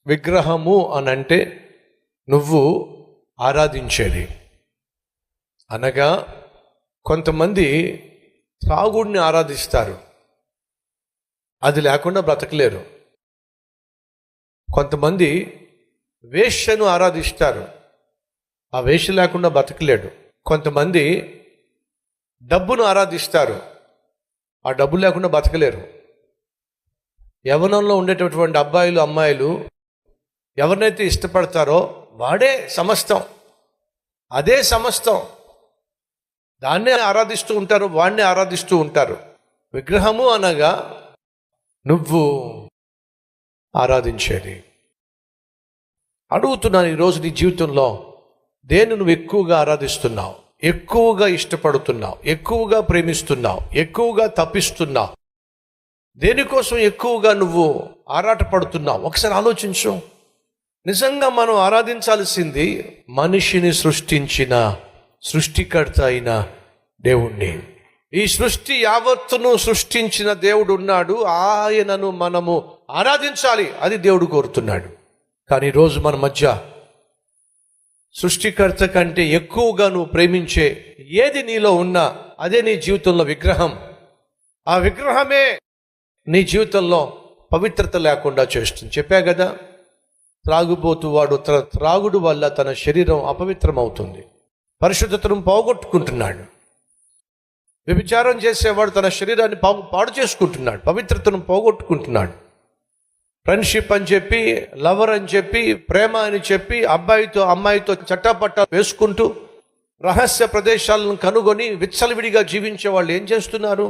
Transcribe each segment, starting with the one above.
విగ్రహము అని అంటే నువ్వు ఆరాధించేది. అనగా కొంతమంది త్రాగుడిని ఆరాధిస్తారు, అది లేకుండా బ్రతకలేరు. కొంతమంది వేశ్యను ఆరాధిస్తారు, ఆ వేశ్య లేకుండా బ్రతకలేడు. కొంతమంది డబ్బును ఆరాధిస్తారు, ఆ డబ్బు లేకుండా బ్రతకలేరు. యవ్వనంలో ఉండేటటువంటి అబ్బాయిలు అమ్మాయిలు ఎవరినైతే ఇష్టపడతారో వాడే సమస్తం, అదే సమస్తం, దాన్నే ఆరాధిస్తూ ఉంటారు, వాడిని ఆరాధిస్తూ ఉంటారు. విగ్రహము అనగా నువ్వు ఆరాధించేది. అడుగుతున్నాను ఈరోజు నీ జీవితంలో దేన్ని నువ్వు ఎక్కువగా ఆరాధిస్తున్నావు, ఎక్కువగా ఇష్టపడుతున్నావు, ఎక్కువగా ప్రేమిస్తున్నావు, ఎక్కువగా తప్పిస్తున్నావు? దేనికోసం ఎక్కువగా నువ్వు ఆరాటపడుతున్నావు? ఒకసారి ఆలోచించు. నిజంగా మనం ఆరాధించాల్సింది మనిషిని సృష్టించిన సృష్టికర్త అయిన దేవుణ్ణి. ఈ సృష్టి యావత్తును సృష్టించిన దేవుడు ఉన్నాడు, ఆయనను మనము ఆరాధించాలి, అది దేవుడు కోరుతున్నాడు. కానీ ఈరోజు మన మధ్య సృష్టికర్త కంటే ఎక్కువగా నువ్వు ప్రేమించే ఏది నీలో ఉన్నా అదే నీ జీవితంలో విగ్రహం. ఆ విగ్రహమే నీ జీవితంలో పవిత్రత లేకుండా చేస్తుంది. చెప్పా కదా, త్రాగుబోతు వాడు త్రాగుడు వల్ల తన శరీరం అపవిత్రమవుతుంది, పరిశుద్ధతను పోగొట్టుకుంటున్నాడు. వ్యభిచారం చేసేవాడు తన శరీరాన్ని పాడు చేసుకుంటున్నాడు, పవిత్రతను పోగొట్టుకుంటున్నాడు. ఫ్రెండ్షిప్ అని చెప్పి, లవర్ అని చెప్పి, ప్రేమ అని చెప్పి అబ్బాయితో అమ్మాయితో చట్టాపట్టా వేసుకుంటూ రహస్య ప్రదేశాలను కనుగొని విచ్చలవిడిగా జీవించే వాళ్ళు ఏం చేస్తున్నారు?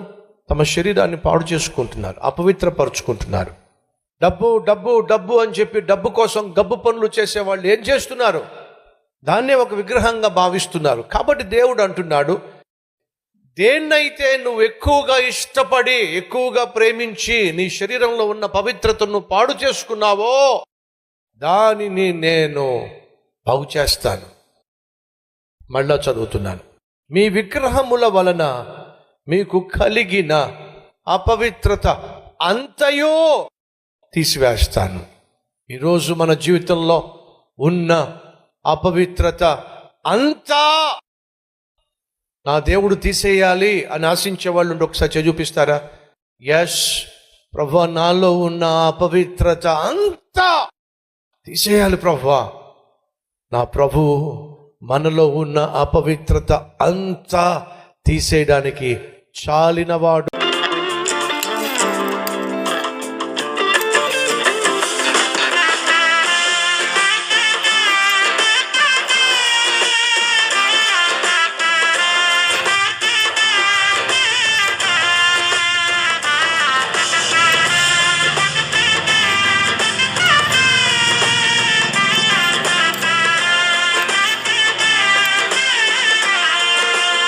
తమ శరీరాన్ని పాడు చేసుకుంటున్నారు, అపవిత్రపరుచుకుంటున్నారు. డబ్బు డబ్బు డబ్బు అని చెప్పి డబ్బు కోసం గబ్బు పనులు చేసేవాళ్ళు ఏం చేస్తున్నారు? దాన్నే ఒక విగ్రహంగా భావిస్తున్నారు. కాబట్టి దేవుడు అంటున్నాడు, దేన్నైతే నువ్వు ఎక్కువగా ఇష్టపడి ఎక్కువగా ప్రేమించి నీ శరీరంలో ఉన్న పవిత్రతను పాడు చేసుకున్నావో దానిని నేను బాగు చేస్తాను. మళ్ళా చదువుతున్నాను. మీ విగ్రహముల వలన మీకు కలిగిన అపవిత్రత అంతయో తీసివేస్తాను. ఈరోజు మన జీవితంలో ఉన్న అపవిత్రత అంతా నా దేవుడు తీసేయాలి అని ఆశించే వాళ్ళు ఒకసారి చూపిస్తారా? ఎస్ ప్రభువా, నాలో ఉన్న అపవిత్రత అంతా తీసేయాలి ప్రభువా. నా ప్రభు మనలో ఉన్న అపవిత్రత అంతా తీసేయడానికి చాలినవాడు.